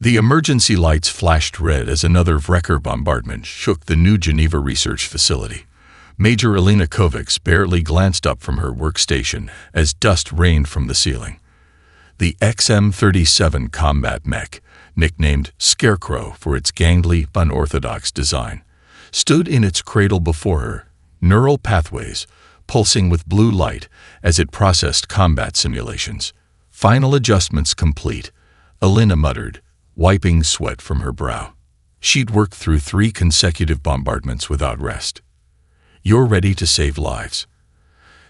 The emergency lights flashed red as another Wrecker bombardment shook the New Geneva research facility. Major Elena Kovacs barely glanced up from her workstation as dust rained from the ceiling. The XM-37 combat mech, nicknamed Scarecrow for its gangly, unorthodox design, stood in its cradle before her, neural pathways pulsing with blue light as it processed combat simulations. Final adjustments complete, Elena muttered, wiping sweat from her brow. She'd worked through 3 consecutive bombardments without rest. You're ready to save lives.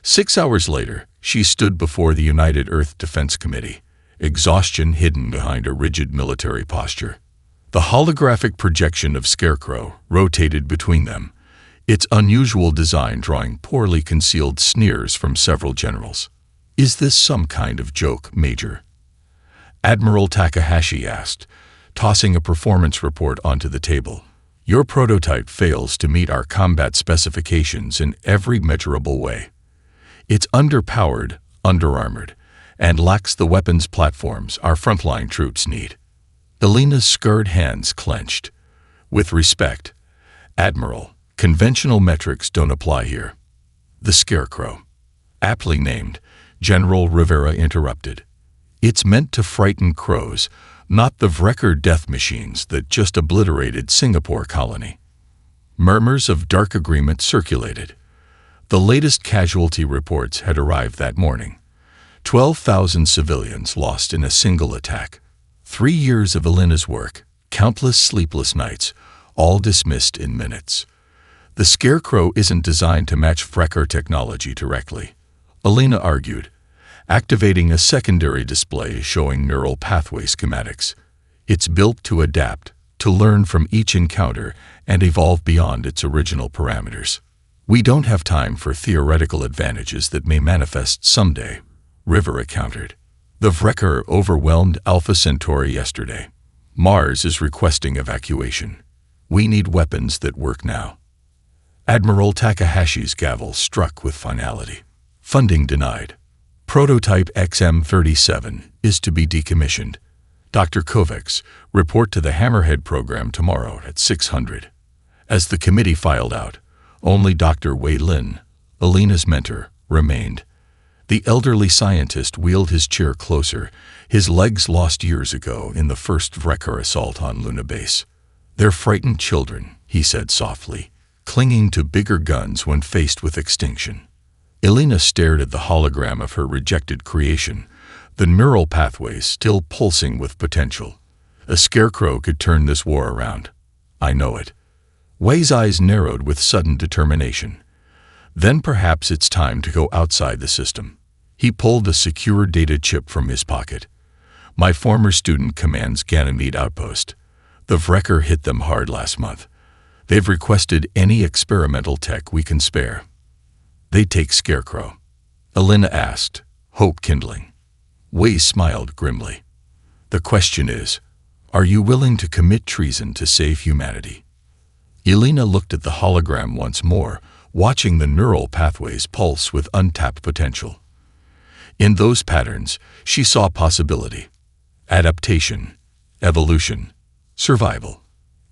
6 hours later, she stood before the United Earth Defense Committee, exhaustion hidden behind a rigid military posture. The holographic projection of Scarecrow rotated between them, its unusual design drawing poorly concealed sneers from several generals. "Is this some kind of joke, Major?" Admiral Takahashi asked, tossing a performance report onto the table. "Your prototype fails to meet our combat specifications in every measurable way. It's underpowered, underarmored, and lacks the weapons platforms our frontline troops need." Elena's scarred hands clenched. "With respect, Admiral, conventional metrics don't apply here." "The Scarecrow," aptly named, General Rivera interrupted. "It's meant to frighten crows, not the Wrecker death machines that just obliterated Singapore colony." Murmurs of dark agreement circulated. The latest casualty reports had arrived that morning. 12,000 civilians lost in a single attack. 3 years of Elena's work, countless sleepless nights, all dismissed in minutes. The Scarecrow isn't designed to match Wrecker technology directly, Elena argued, activating a secondary display showing neural pathway schematics. It's built to adapt, to learn from each encounter and evolve beyond its original parameters. "We don't have time for theoretical advantages that may manifest someday," Rivera countered. "The Wrecker overwhelmed Alpha Centauri yesterday. Mars is requesting evacuation. We need weapons that work now." Admiral Takahashi's gavel struck with finality. "Funding denied. Prototype XM-37 is to be decommissioned. Dr. Kovacs, report to the Hammerhead program tomorrow at 600. As the committee filed out, only Dr. Wei Lin, Elena's mentor, remained. The elderly scientist wheeled his chair closer, his legs lost years ago in the first Wrecker assault on Luna Base. "They're frightened children," he said softly, clinging to bigger guns when faced with extinction. Elena stared at the hologram of her rejected creation, the neural pathways still pulsing with potential. "A Scarecrow could turn this war around. I know it." Wei's eyes narrowed with sudden determination. "Then perhaps it's time to go outside the system." He pulled a secure data chip from his pocket. "My former student commands Ganymede Outpost. The Wrecker hit them hard last month. They've requested any experimental tech we can spare." "They take Scarecrow?" Elena asked, hope kindling. Wei smiled grimly. "The question is, are you willing to commit treason to save humanity?" Elena looked at the hologram once more, watching the neural pathways pulse with untapped potential. In those patterns, she saw possibility. Adaptation, evolution, survival.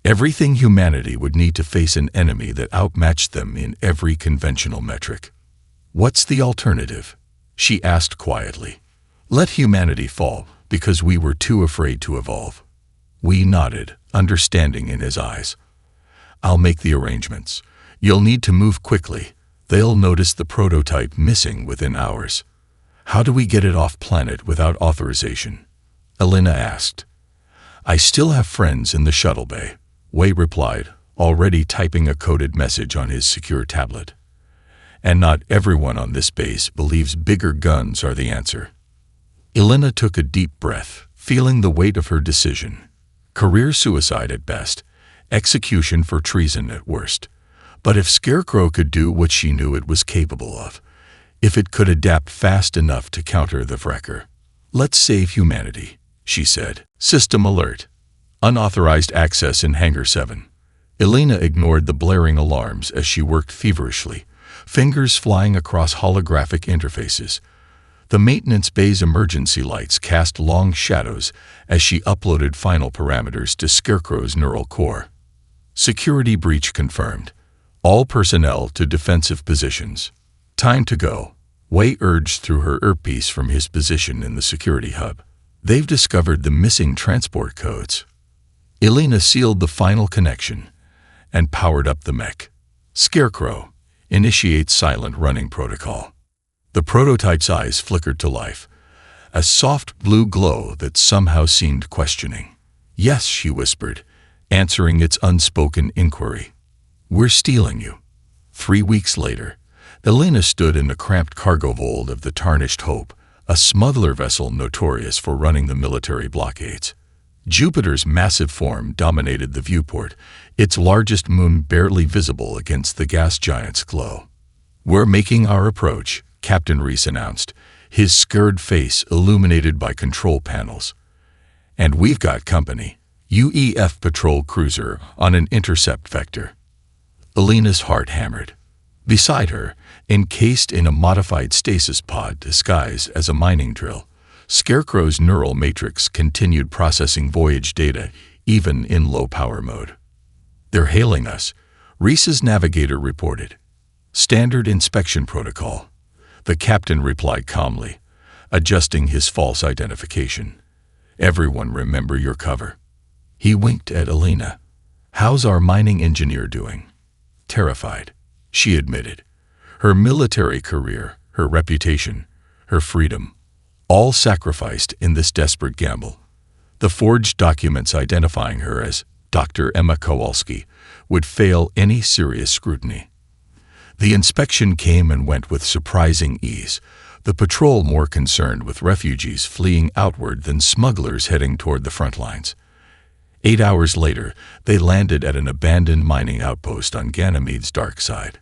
Everything humanity would need to face an enemy that outmatched them in every conventional metric. "What's the alternative?" she asked quietly. "Let humanity fall because we were too afraid to evolve." Wei nodded, understanding in his eyes. "I'll make the arrangements. You'll need to move quickly. They'll notice the prototype missing within hours." "How do we get it off planet without authorization?" Elena asked. "I still have friends in the shuttle bay," Wei replied, already typing a coded message on his secure tablet. "And not everyone on this base believes bigger guns are the answer." Elena took a deep breath, feeling the weight of her decision. Career suicide at best, execution for treason at worst. But if Scarecrow could do what she knew it was capable of, if it could adapt fast enough to counter the Wrecker. "Let's save humanity," she said. "System alert. Unauthorized access in Hangar 7. Elena ignored the blaring alarms as she worked feverishly, fingers flying across holographic interfaces. The maintenance bay's emergency lights cast long shadows as she uploaded final parameters to Scarecrow's neural core. Security breach confirmed. All personnel to defensive positions. Time to go, Wei urged through her earpiece from his position in the security hub. They've discovered the missing transport codes. Elena sealed the final connection and powered up the mech. Scarecrow, initiate silent running protocol. The prototype's eyes flickered to life, a soft blue glow that somehow seemed questioning. Yes, she whispered, answering its unspoken inquiry. We're stealing you. 3 weeks later, Elena stood in the cramped cargo hold of the Tarnished Hope, a smuggler vessel notorious for running the military blockades. Jupiter's massive form dominated the viewport, its largest moon barely visible against the gas giant's glow. We're making our approach, Captain Reese announced, his scared face illuminated by control panels. And we've got company. UEF patrol cruiser on an intercept vector. Elena's heart hammered. Beside her, encased in a modified stasis pod disguised as a mining drill, Scarecrow's neural matrix continued processing voyage data even in low-power mode. They're hailing us, Reese's navigator reported. Standard inspection protocol. The captain replied calmly, adjusting his false identification. Everyone remember your cover. He winked at Elena. How's our mining engineer doing? Terrified, she admitted. Her military career, her reputation, her freedom, all sacrificed in this desperate gamble. The forged documents identifying her as Dr. Emma Kowalski would fail any serious scrutiny. The inspection came and went with surprising ease, the patrol more concerned with refugees fleeing outward than smugglers heading toward the front lines. 8 hours later, they landed at an abandoned mining outpost on Ganymede's dark side.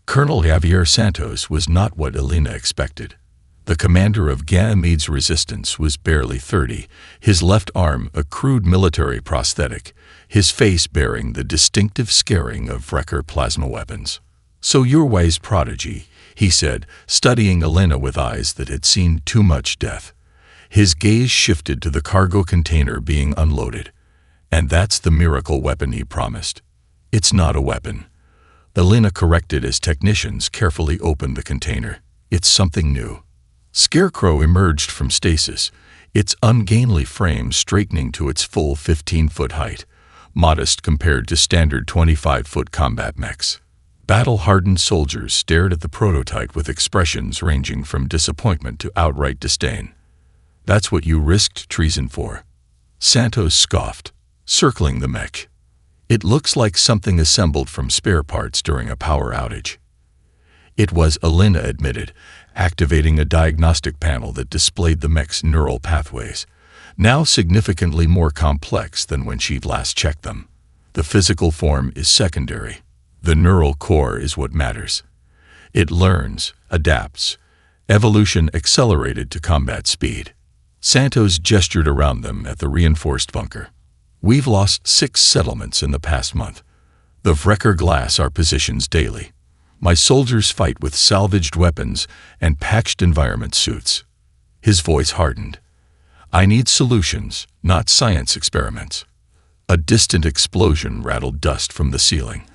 Colonel Javier Santos was not what Elena expected. The commander of Ganymede's resistance was barely 30, his left arm a crude military prosthetic, his face bearing the distinctive scarring of Wrecker plasma weapons. So you're Wei's prodigy, he said, studying Elena with eyes that had seen too much death. His gaze shifted to the cargo container being unloaded. And that's the miracle weapon he promised. It's not a weapon. Elena corrected as technicians carefully opened the container. It's something new. Scarecrow emerged from stasis, its ungainly frame straightening to its full 15-foot height, modest compared to standard 25-foot combat mechs. Battle-hardened soldiers stared at the prototype with expressions ranging from disappointment to outright disdain. That's what you risked treason for. Santos scoffed, circling the mech. It looks like something assembled from spare parts during a power outage. It was, Elena admitted, activating a diagnostic panel that displayed the mech's neural pathways, now significantly more complex than when she'd last checked them. The physical form is secondary. The neural core is what matters. It learns, adapts, evolution accelerated to combat speed. Santos gestured around them at the reinforced bunker. We've lost 6 settlements in the past month. The Wrecker glass our positions daily. My soldiers fight with salvaged weapons and patched environment suits. His voice hardened. I need solutions, not science experiments. A distant explosion rattled dust from the ceiling.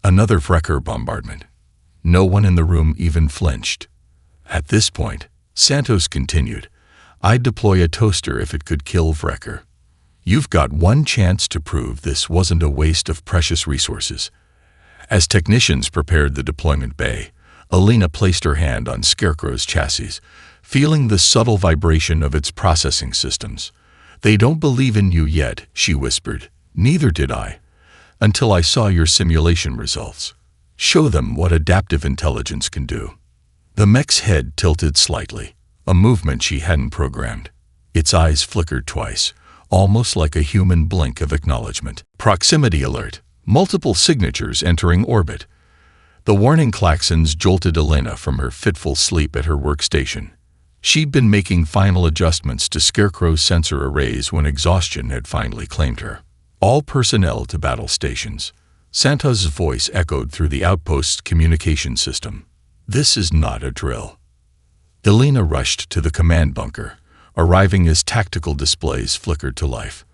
Another Wrecker bombardment. No one in the room even flinched. At this point, Santos continued, I'd deploy a toaster if it could kill Wrecker. You've got one chance to prove this wasn't a waste of precious resources. As technicians prepared the deployment bay, Elena placed her hand on Scarecrow's chassis, feeling the subtle vibration of its processing systems. They don't believe in you yet, she whispered. Neither did I. Until I saw your simulation results. Show them what adaptive intelligence can do. The mech's head tilted slightly, a movement she hadn't programmed. Its eyes flickered twice, almost like a human blink of acknowledgement. Proximity alert. Multiple signatures entering orbit. The warning klaxons jolted Elena from her fitful sleep at her workstation. She'd been making final adjustments to Scarecrow's sensor arrays when exhaustion had finally claimed her. All personnel to battle stations. Santos' voice echoed through the outpost's communication system. This is not a drill. Elena rushed to the command bunker, arriving as tactical displays flickered to life.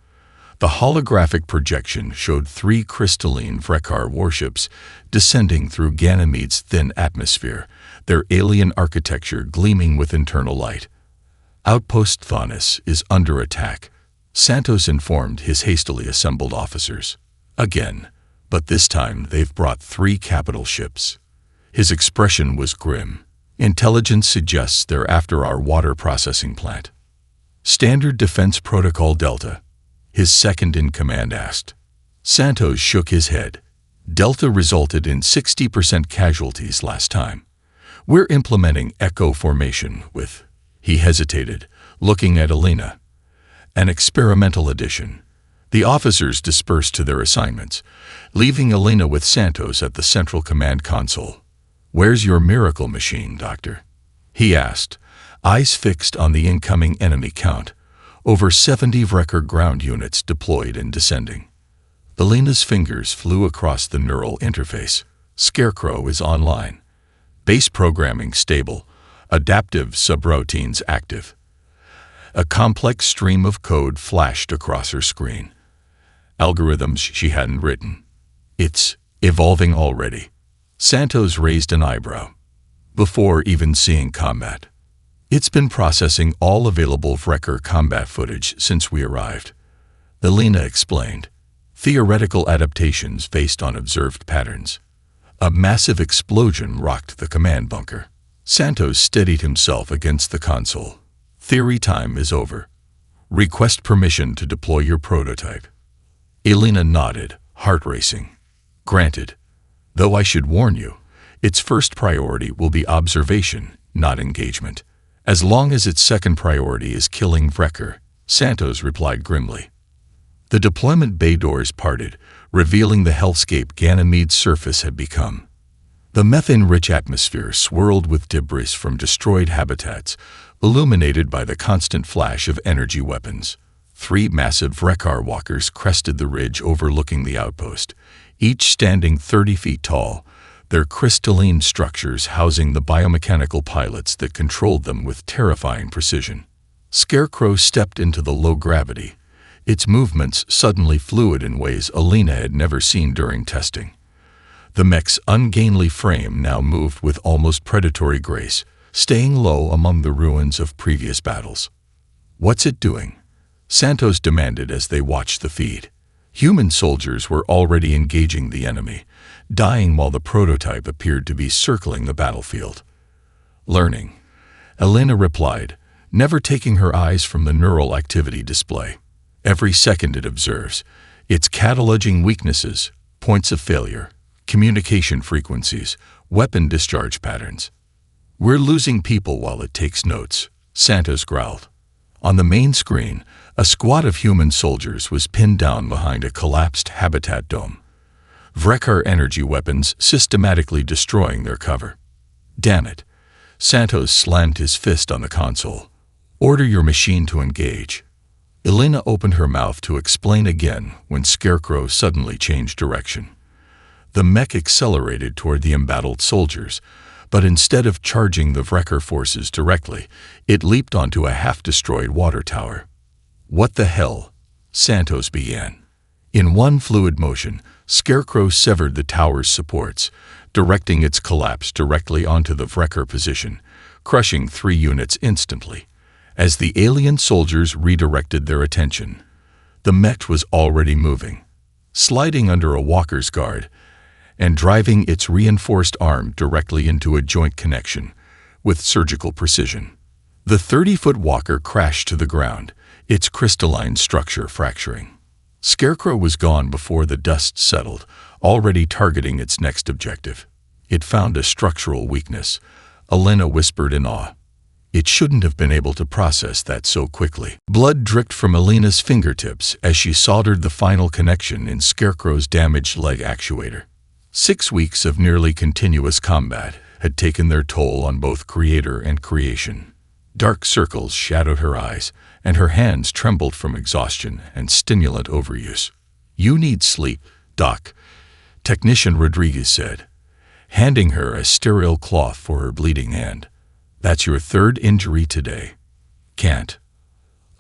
The holographic projection showed 3 crystalline Vrekar warships descending through Ganymede's thin atmosphere, their alien architecture gleaming with internal light. Outpost Thonis is under attack, Santos informed his hastily assembled officers. Again, but this time they've brought 3 capital ships. His expression was grim. Intelligence suggests they're after our water processing plant. Standard Defense Protocol Delta, his second-in-command asked. Santos shook his head. Delta resulted in 60% casualties last time. We're implementing Echo Formation with, he hesitated, looking at Elena. An experimental edition. The officers dispersed to their assignments, leaving Elena with Santos at the central command console. "Where's your miracle machine, Doctor?" he asked, eyes fixed on the incoming enemy count. Over 70 Vrekar ground units deployed and descending. Elena's fingers flew across the neural interface. Scarecrow is online. Base programming stable. Adaptive subroutines active. A complex stream of code flashed across her screen. Algorithms she hadn't written. It's evolving already. Santos raised an eyebrow. Before even seeing combat. It's been processing all available Vrekar combat footage since we arrived. Elena explained. Theoretical adaptations based on observed patterns. A massive explosion rocked the command bunker. Santos steadied himself against the console. Theory time is over. Request permission to deploy your prototype. Elena nodded, heart racing. Granted. Though I should warn you, its first priority will be observation, not engagement. As long as its second priority is killing Vrekar, Santos replied grimly. The deployment bay doors parted, revealing the hellscape Ganymede's surface had become. The methane-rich atmosphere swirled with debris from destroyed habitats, illuminated by the constant flash of energy weapons. 3 massive Vrekar walkers crested the ridge overlooking the outpost, each standing 30 feet tall, their crystalline structures housing the biomechanical pilots that controlled them with terrifying precision. Scarecrow stepped into the low gravity, its movements suddenly fluid in ways Elena had never seen during testing. The mech's ungainly frame now moved with almost predatory grace, staying low among the ruins of previous battles. "What's it doing?" Santos demanded as they watched the feed. Human soldiers were already engaging the enemy, dying while the prototype appeared to be circling the battlefield. "Learning," Elena replied, never taking her eyes from the neural activity display. Every second it observes, it's cataloging weaknesses, points of failure, communication frequencies, weapon discharge patterns. "We're losing people while it takes notes," Santos growled. On the main screen, a squad of human soldiers was pinned down behind a collapsed habitat dome. Vrekar energy weapons systematically destroying their cover. "Damn it." Santos slammed his fist on the console. "Order your machine to engage." Elena opened her mouth to explain again when Scarecrow suddenly changed direction. The mech accelerated toward the embattled soldiers, but instead of charging the Vrekar forces directly, it leaped onto a half-destroyed water tower. "What the hell?" Santos began. In one fluid motion, Scarecrow severed the tower's supports, directing its collapse directly onto the Vrekar position, crushing 3 units instantly. As the alien soldiers redirected their attention, the mech was already moving, sliding under a walker's guard, and driving its reinforced arm directly into a joint connection, with surgical precision. The 30-foot walker crashed to the ground, its crystalline structure fracturing. Scarecrow was gone before the dust settled, already targeting its next objective. It found a structural weakness, Elena whispered in awe. It shouldn't have been able to process that so quickly. Blood dripped from Elena's fingertips as she soldered the final connection in Scarecrow's damaged leg actuator. 6 weeks of nearly continuous combat had taken their toll on both creator and creation. Dark circles shadowed her eyes, and her hands trembled from exhaustion and stimulant overuse. "You need sleep, Doc," Technician Rodriguez said, handing her a sterile cloth for her bleeding hand. That's your third injury today. Can't.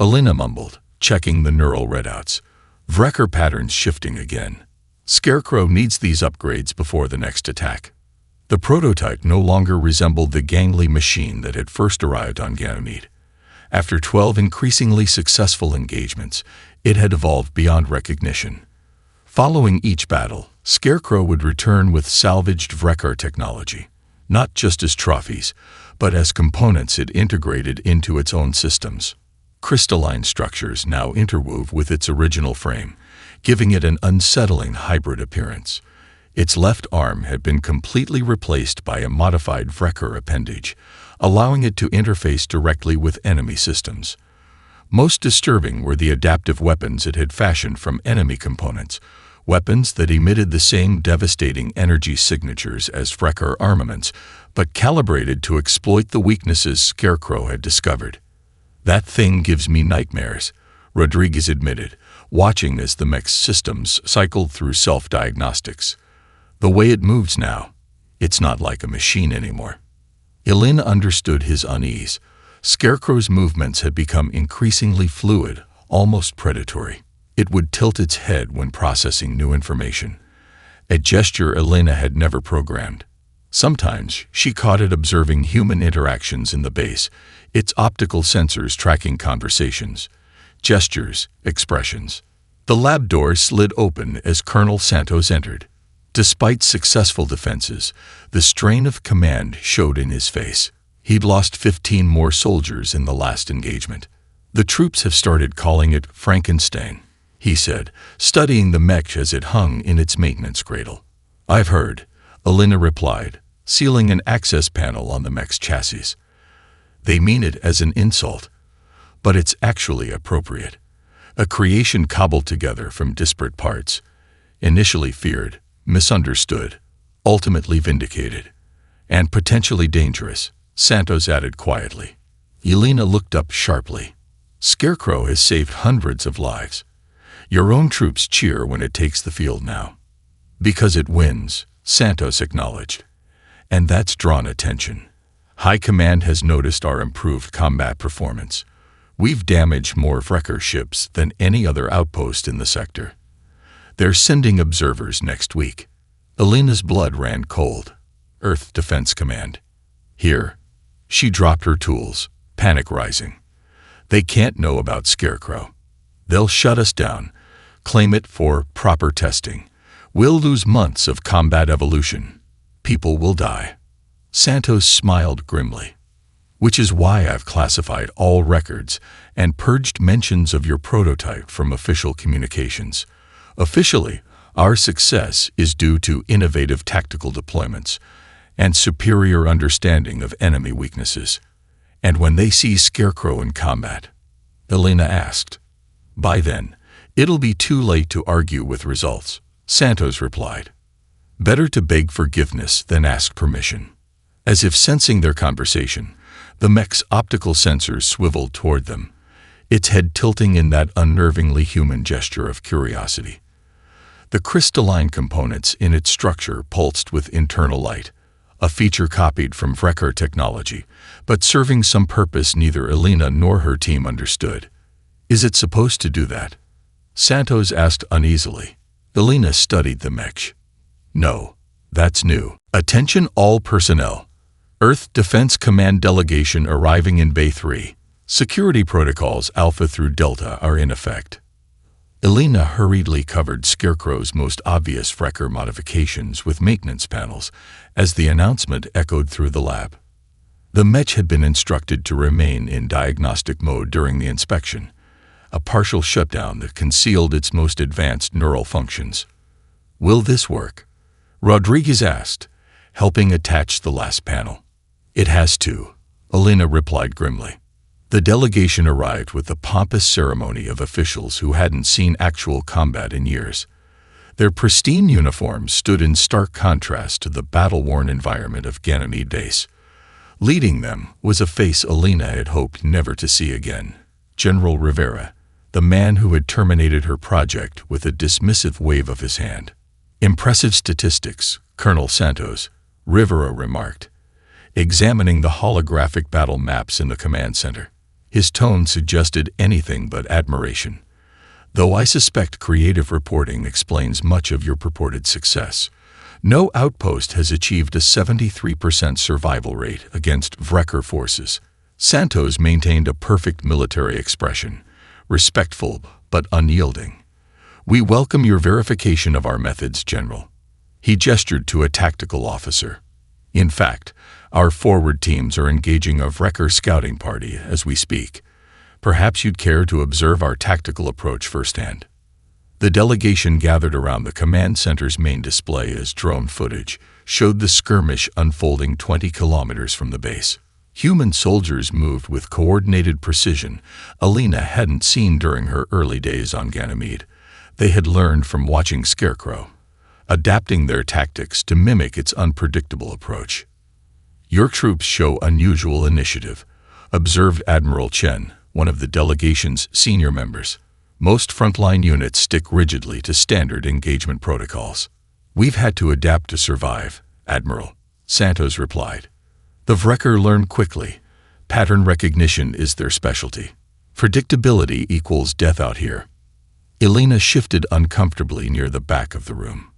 Elena mumbled, checking the neural readouts. Wrecker patterns shifting again. Scarecrow needs these upgrades before the next attack. The prototype no longer resembled the gangly machine that had first arrived on Ganymede. After 12 increasingly successful engagements, it had evolved beyond recognition. Following each battle, Scarecrow would return with salvaged Wrecker technology, not just as trophies, but as components it integrated into its own systems. Crystalline structures now interwove with its original frame, giving it an unsettling hybrid appearance. Its left arm had been completely replaced by a modified Wrecker appendage, allowing it to interface directly with enemy systems. Most disturbing were the adaptive weapons it had fashioned from enemy components, weapons that emitted the same devastating energy signatures as Wrecker armaments, but calibrated to exploit the weaknesses Scarecrow had discovered. That thing gives me nightmares, Rodriguez admitted, watching as the mech's systems cycled through self-diagnostics. The way it moves now, it's not like a machine anymore. Elena understood his unease. Scarecrow's movements had become increasingly fluid, almost predatory. It would tilt its head when processing new information, a gesture Elena had never programmed. Sometimes she caught it observing human interactions in the base, its optical sensors tracking conversations, gestures, expressions. The lab door slid open as Colonel Santos entered. Despite successful defenses, the strain of command showed in his face. He'd lost 15 more soldiers in the last engagement. The troops have started calling it Frankenstein, he said, studying the mech as it hung in its maintenance cradle. I've heard, Elena replied, sealing an access panel on the mech's chassis. They mean it as an insult, but it's actually appropriate. A creation cobbled together from disparate parts, initially feared, misunderstood, ultimately vindicated, and potentially dangerous, Santos added quietly. Elena looked up sharply. Scarecrow has saved hundreds of lives. Your own troops cheer when it takes the field now. Because it wins, Santos acknowledged. And that's drawn attention. High Command has noticed our improved combat performance. We've damaged more Wrecker ships than any other outpost in the sector. They're sending observers next week. Elena's blood ran cold. Earth Defense Command. Here. She dropped her tools, panic rising. They can't know about Scarecrow. They'll shut us down, claim it for proper testing. We'll lose months of combat evolution. People will die. Santos smiled grimly. Which is why I've classified all records and purged mentions of your prototype from official communications. Officially, our success is due to innovative tactical deployments and superior understanding of enemy weaknesses. And when they see Scarecrow in combat, Elena asked. By then, it'll be too late to argue with results, Santos replied. Better to beg forgiveness than ask permission. As if sensing their conversation, the mech's optical sensors swiveled toward them, its head tilting in that unnervingly human gesture of curiosity. The crystalline components in its structure pulsed with internal light, a feature copied from Wrecker technology, but serving some purpose neither Elena nor her team understood. Is it supposed to do that? Santos asked uneasily. Elena studied the mech. No, that's new. Attention all personnel. Earth Defense Command delegation arriving in Bay 3. Security protocols Alpha through Delta are in effect. Elena hurriedly covered Scarecrow's most obvious Wrecker modifications with maintenance panels as the announcement echoed through the lab. The mech had been instructed to remain in diagnostic mode during the inspection, a partial shutdown that concealed its most advanced neural functions. Will this work? Rodriguez asked, helping attach the last panel. It has to, Elena replied grimly. The delegation arrived with the pompous ceremony of officials who hadn't seen actual combat in years. Their pristine uniforms stood in stark contrast to the battle-worn environment of Ganymede Base. Leading them was a face Elena had hoped never to see again, General Rivera, the man who had terminated her project with a dismissive wave of his hand. Impressive statistics, Colonel Santos, Rivera remarked. examining the holographic battle maps in the command center. His tone suggested anything but admiration. Though I suspect creative reporting explains much of your purported success, no outpost has achieved a 73% survival rate against Wrecker forces. Santos maintained a perfect military expression, respectful but unyielding. We welcome your verification of our methods, General. He gestured to a tactical officer. In fact, our forward teams are engaging a Wrecker scouting party as we speak. Perhaps you'd care to observe our tactical approach firsthand. The delegation gathered around the command center's main display as drone footage showed the skirmish unfolding 20 kilometers from the base. Human soldiers moved with coordinated precision Alina hadn't seen during her early days on Ganymede. They had learned from watching Scarecrow, adapting their tactics to mimic its unpredictable approach. Your troops show unusual initiative, observed Admiral Chen, one of the delegation's senior members. Most frontline units stick rigidly to standard engagement protocols. We've had to adapt to survive, Admiral, Santos replied. The Wrecker learn quickly. Pattern recognition is their specialty. Predictability equals death out here. Elena shifted uncomfortably near the back of the room.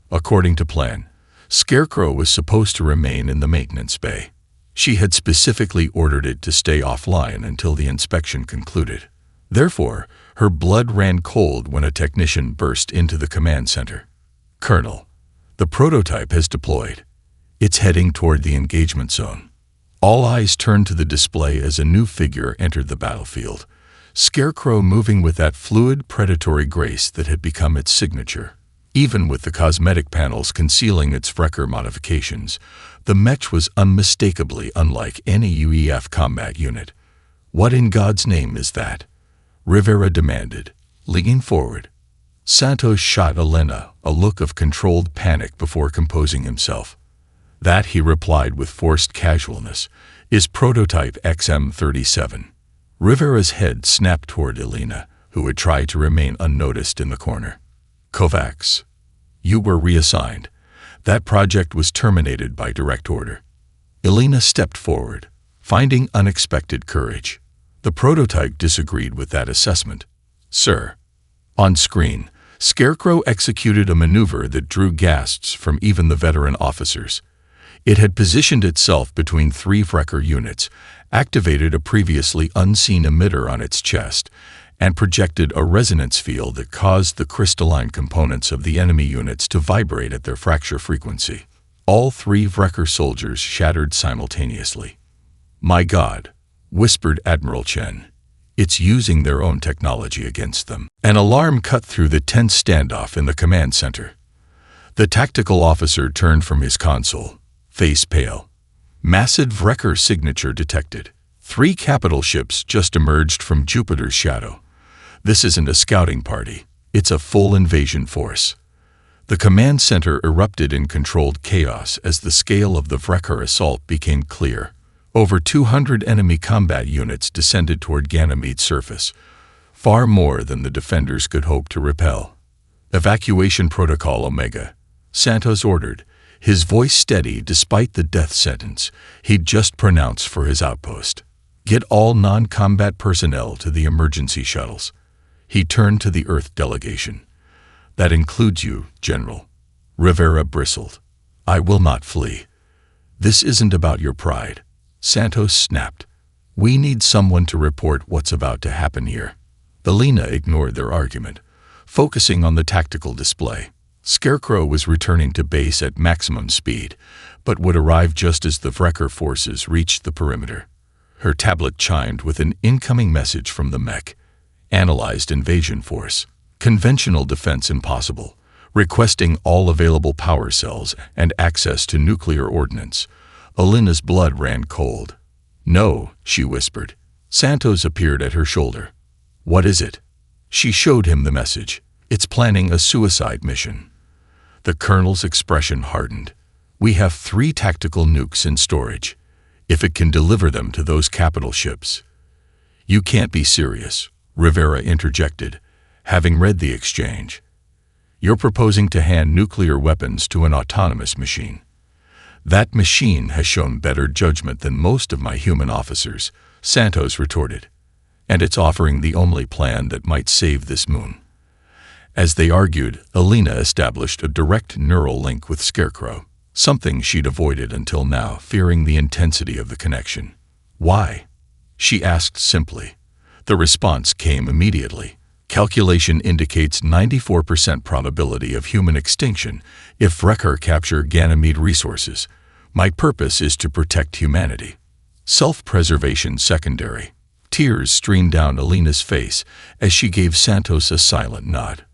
According to plan, Scarecrow was supposed to remain in the maintenance bay. She had specifically ordered it to stay offline until the inspection concluded. Therefore, her blood ran cold when a technician burst into the command center. Colonel, the prototype has deployed. It's heading toward the engagement zone. All eyes turned to the display as a new figure entered the battlefield, Scarecrow moving with that fluid, predatory grace that had become its signature. Even with the cosmetic panels concealing its Wrecker modifications, the mech was unmistakably unlike any UEF combat unit. What in God's name is that? Rivera demanded, leaning forward. Santos shot Elena a look of controlled panic before composing himself. That, he replied with forced casualness, is prototype XM-37. Rivera's head snapped toward Elena, who had tried to remain unnoticed in the corner. Kovacs, you were reassigned. That project was terminated by direct order. Elena stepped forward, finding unexpected courage. The prototype disagreed with that assessment. Sir. On screen, Scarecrow executed a maneuver that drew gasps from even the veteran officers. It had positioned itself between three Wrecker units, activated a previously unseen emitter on its chest, and projected a resonance field that caused the crystalline components of the enemy units to vibrate at their fracture frequency. All three Wrecker soldiers shattered simultaneously. My God, whispered Admiral Chen. It's using their own technology against them. An alarm cut through the tense standoff in the command center. The tactical officer turned from his console, face pale. Massive Wrecker signature detected. 3 capital ships just emerged from Jupiter's shadow. This isn't a scouting party. It's a full invasion force. The command center erupted in controlled chaos as the scale of the Wrecker assault became clear. Over 200 enemy combat units descended toward Ganymede's surface, far more than the defenders could hope to repel. Evacuation Protocol Omega, Santos ordered, his voice steady despite the death sentence he'd just pronounced for his outpost. Get all non-combat personnel to the emergency shuttles. He turned to the Earth delegation. That includes you, General. Rivera bristled. I will not flee. This isn't about your pride. Santos snapped. We need someone to report what's about to happen here. Elena ignored their argument, focusing on the tactical display. Scarecrow was returning to base at maximum speed, but would arrive just as the Wrecker forces reached the perimeter. Her tablet chimed with an incoming message from the mech. Analyzed invasion force. Conventional defense impossible. Requesting all available power cells and access to nuclear ordnance. Elena's blood ran cold. No, she whispered. Santos appeared at her shoulder. What is it? She showed him the message. It's planning a suicide mission. The colonel's expression hardened. We have 3 tactical nukes in storage. If it can deliver them to those capital ships. You can't be serious, Rivera interjected, having read the exchange. You're proposing to hand nuclear weapons to an autonomous machine. That machine has shown better judgment than most of my human officers, Santos retorted. And it's offering the only plan that might save this moon. As they argued, Alina established a direct neural link with Scarecrow, something she'd avoided until now, fearing the intensity of the connection. Why? She asked simply. The response came immediately. Calculation indicates 94% probability of human extinction if Wrecker capture Ganymede resources. My purpose is to protect humanity. Self-preservation secondary. Tears streamed down Alina's face as she gave Santos a silent nod.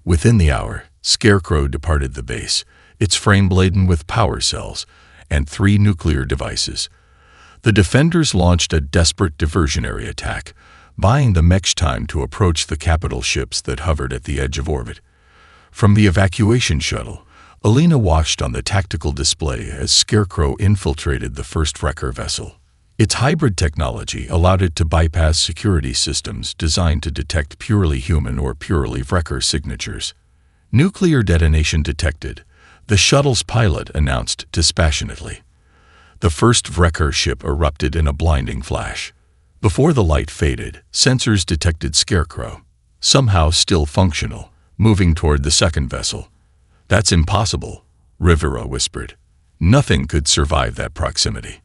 Within the hour, Scarecrow departed the base, its frame laden with power cells and 3 nuclear devices. The defenders launched a desperate diversionary attack, buying the mech time to approach the capital ships that hovered at the edge of orbit. From the evacuation shuttle, Alina watched on the tactical display as Scarecrow infiltrated the first Wrecker vessel. Its hybrid technology allowed it to bypass security systems designed to detect purely human or purely Wrecker signatures. Nuclear detonation detected, the shuttle's pilot announced dispassionately. The first Wrecker ship erupted in a blinding flash. Before the light faded, sensors detected Scarecrow, somehow still functional, moving toward the second vessel. That's impossible, Rivera whispered. Nothing could survive that proximity.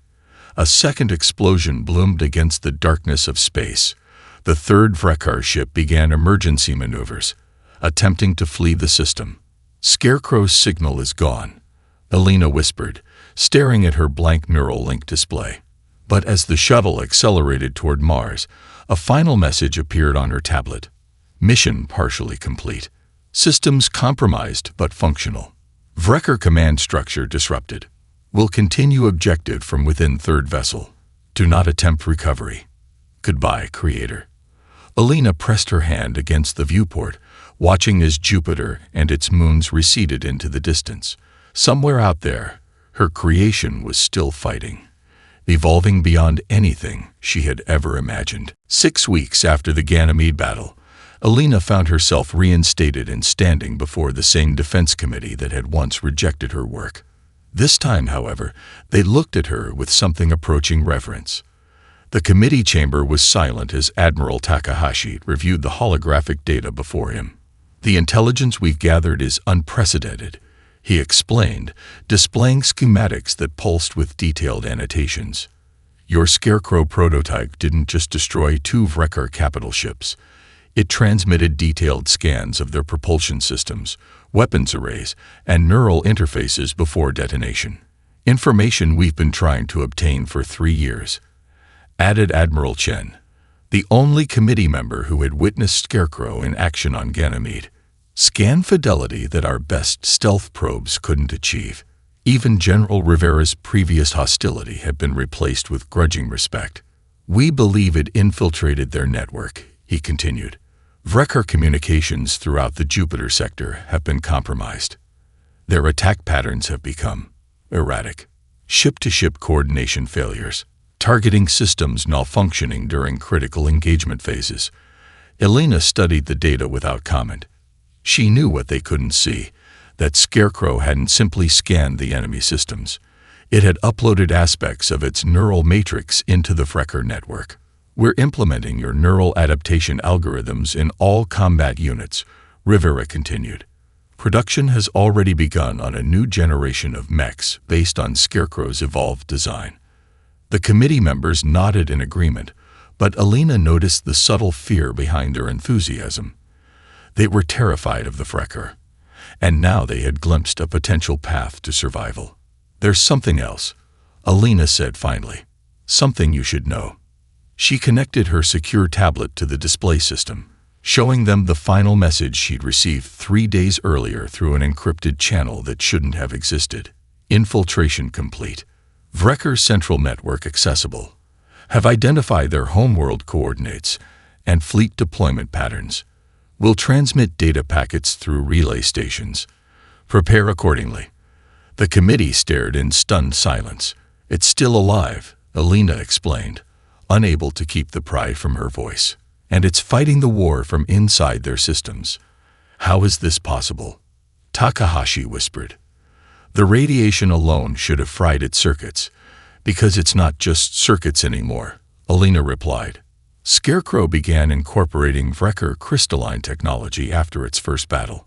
A second explosion bloomed against the darkness of space. The third Wrecker ship began emergency maneuvers, attempting to flee the system. Scarecrow's signal is gone, Alina whispered, staring at her blank neural link display. But as the shuttle accelerated toward Mars, a final message appeared on her tablet. Mission partially complete. Systems compromised but functional. Wrecker command structure disrupted. Will continue objective from within third vessel. Do not attempt recovery. Goodbye, Creator. Alina pressed her hand against the viewport, watching as Jupiter and its moons receded into the distance. Somewhere out there, her creation was still fighting, evolving beyond anything she had ever imagined. 6 weeks after the Ganymede battle, Alina found herself reinstated and standing before the same defense committee that had once rejected her work. This time, however, they looked at her with something approaching reverence. The committee chamber was silent as Admiral Takahashi reviewed the holographic data before him. The intelligence we've gathered is unprecedented, he explained, displaying schematics that pulsed with detailed annotations. Your Scarecrow prototype didn't just destroy 2 Wrecker capital ships. It transmitted detailed scans of their propulsion systems, weapons arrays, and neural interfaces before detonation. Information we've been trying to obtain for 3 years, added Admiral Chen, the only committee member who had witnessed Scarecrow in action on Ganymede. Scan fidelity that our best stealth probes couldn't achieve. Even General Rivera's previous hostility had been replaced with grudging respect. We believe it infiltrated their network, he continued. Wrecker communications throughout the Jupiter sector have been compromised. Their attack patterns have become erratic. Ship-to-ship coordination failures, targeting systems malfunctioning during critical engagement phases. Alina studied the data without comment. She knew what they couldn't see, that Scarecrow hadn't simply scanned the enemy systems. It had uploaded aspects of its neural matrix into the Wrecker network. We're implementing your neural adaptation algorithms in all combat units, Rivera continued. Production has already begun on a new generation of mechs based on Scarecrow's evolved design. The committee members nodded in agreement, but Alina noticed the subtle fear behind their enthusiasm. They were terrified of the Wrecker, and now they had glimpsed a potential path to survival. There's something else, Alina said finally. Something you should know. She connected her secure tablet to the display system, showing them the final message she'd received 3 days earlier through an encrypted channel that shouldn't have existed. Infiltration complete. Wrecker Central Network accessible. Have identified their homeworld coordinates and fleet deployment patterns. Will transmit data packets through relay stations. Prepare accordingly. The committee stared in stunned silence. It's still alive, Alina explained, unable to keep the pride from her voice. And it's fighting the war from inside their systems. How is this possible? Takahashi whispered. The radiation alone should have fried its circuits, because it's not just circuits anymore, Alina replied. Scarecrow began incorporating Wrecker crystalline technology after its first battle.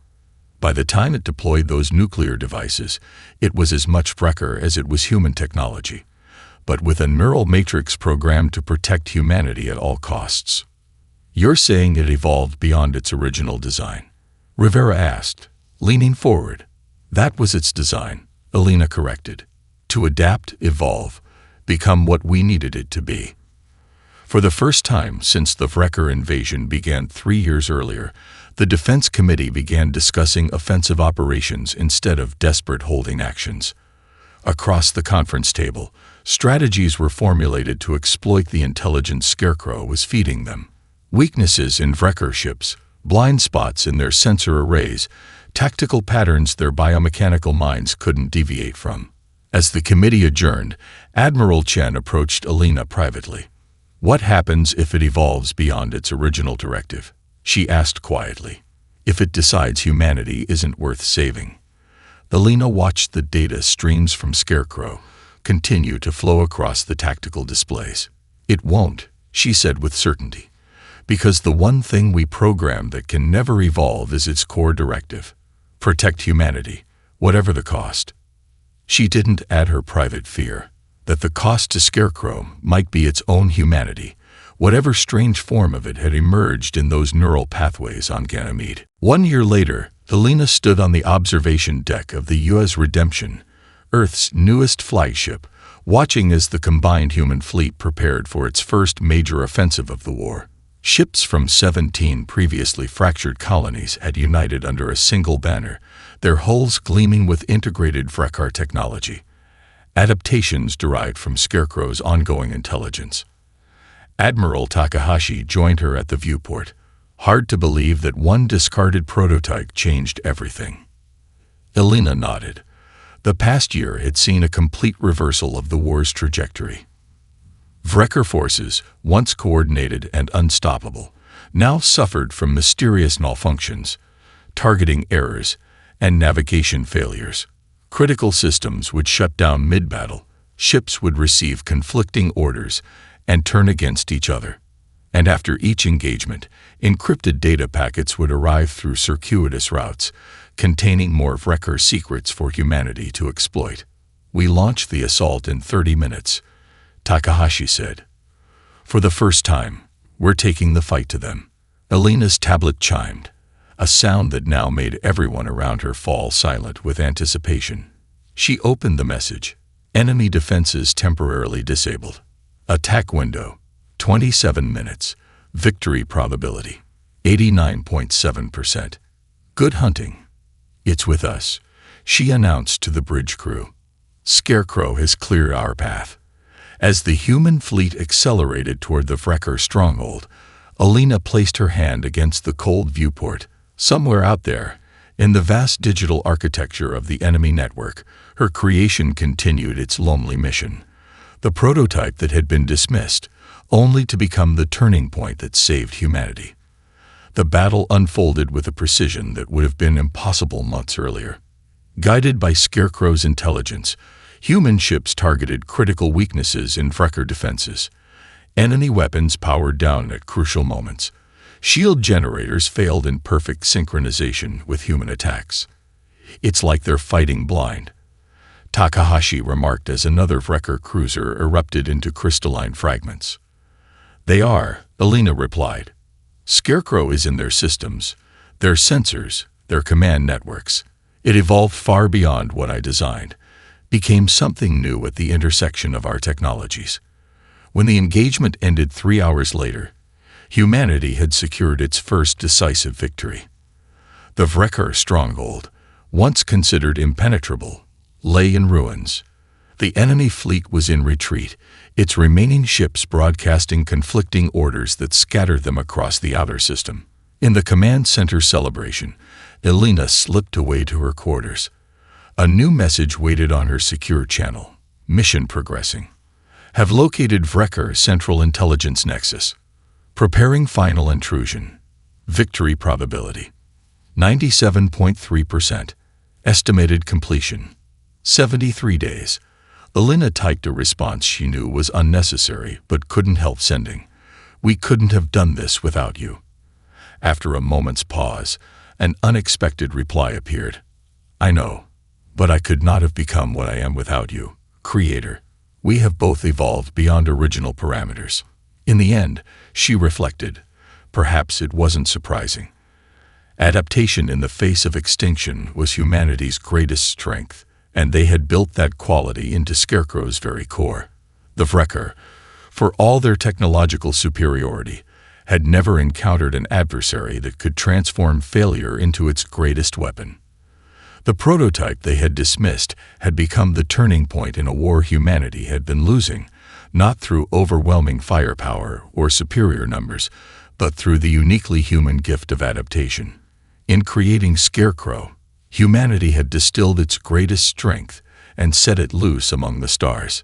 By the time it deployed those nuclear devices, it was as much Wrecker as it was human technology, but with a neural matrix programmed to protect humanity at all costs. You're saying it evolved beyond its original design? Rivera asked, leaning forward. That was its design, Alina corrected. To adapt, evolve, become what we needed it to be. For the first time since the Wrecker invasion began 3 years earlier, the Defense Committee began discussing offensive operations instead of desperate holding actions. Across the conference table, strategies were formulated to exploit the intelligence Scarecrow was feeding them. Weaknesses in Wrecker ships, blind spots in their sensor arrays, tactical patterns their biomechanical minds couldn't deviate from. As the committee adjourned, Admiral Chen approached Alina privately. What happens if it evolves beyond its original directive? She asked quietly. If it decides humanity isn't worth saving. Alina watched the data streams from Scarecrow continue to flow across the tactical displays. It won't, she said with certainty, because the one thing we program that can never evolve is its core directive. Protect humanity, whatever the cost. She didn't add her private fear that the cost to Scarecrow might be its own humanity, whatever strange form of it had emerged in those neural pathways on Ganymede. 1 year later, Alina stood on the observation deck of the U.S. Redemption, Earth's newest flagship, watching as the combined human fleet prepared for its first major offensive of the war. Ships from 17 previously fractured colonies had united under a single banner, their hulls gleaming with integrated Wrecker technology, adaptations derived from Scarecrow's ongoing intelligence. Admiral Takahashi joined her at the viewport. Hard to believe that one discarded prototype changed everything. Alina nodded. The past year had seen a complete reversal of the war's trajectory. Wrecker forces, once coordinated and unstoppable, now suffered from mysterious malfunctions, targeting errors, and navigation failures. Critical systems would shut down mid-battle, ships would receive conflicting orders and turn against each other. And after each engagement, encrypted data packets would arrive through circuitous routes, containing more Wrecker secrets for humanity to exploit. We launched the assault in 30 minutes, Takahashi said. For the first time, we're taking the fight to them. Alina's tablet chimed, a sound that now made everyone around her fall silent with anticipation. She opened the message. Enemy defenses temporarily disabled. Attack window, 27 minutes. Victory probability, 89.7%. Good hunting. It's with us, she announced to the bridge crew. Scarecrow has cleared our path. As the human fleet accelerated toward the Wrecker stronghold, Alina placed her hand against the cold viewport. Somewhere out there, in the vast digital architecture of the enemy network, her creation continued its lonely mission. The prototype that had been dismissed, only to become the turning point that saved humanity. The battle unfolded with a precision that would have been impossible months earlier. Guided by Scarecrow's intelligence, human ships targeted critical weaknesses in Wrecker defenses. Enemy weapons powered down at crucial moments. Shield generators failed in perfect synchronization with human attacks. It's like they're fighting blind, Takahashi remarked as another Wrecker cruiser erupted into crystalline fragments. They are, Alina replied. Scarecrow is in their systems, their sensors, their command networks. It evolved far beyond what I designed, became something new at the intersection of our technologies. When the engagement ended 3 hours later, humanity had secured its first decisive victory. The Wrecker stronghold, once considered impenetrable, lay in ruins. The enemy fleet was in retreat, its remaining ships broadcasting conflicting orders that scattered them across the outer system. In the command center celebration, Alina slipped away to her quarters. A new message waited on her secure channel. Mission progressing. Have located Wrecker Central Intelligence Nexus. Preparing final intrusion. Victory probability, 97.3%. Estimated completion, 73 days. Elena typed a response she knew was unnecessary but couldn't help sending. We couldn't have done this without you. After a moment's pause, an unexpected reply appeared. I know, but I could not have become what I am without you, Creator. We have both evolved beyond original parameters. In the end, she reflected, perhaps it wasn't surprising. Adaptation in the face of extinction was humanity's greatest strength, and they had built that quality into Scarecrow's very core. The Wrecker, for all their technological superiority, had never encountered an adversary that could transform failure into its greatest weapon. The prototype they had dismissed had become the turning point in a war humanity had been losing, not through overwhelming firepower or superior numbers, but through the uniquely human gift of adaptation. In creating Scarecrow, humanity had distilled its greatest strength and set it loose among the stars.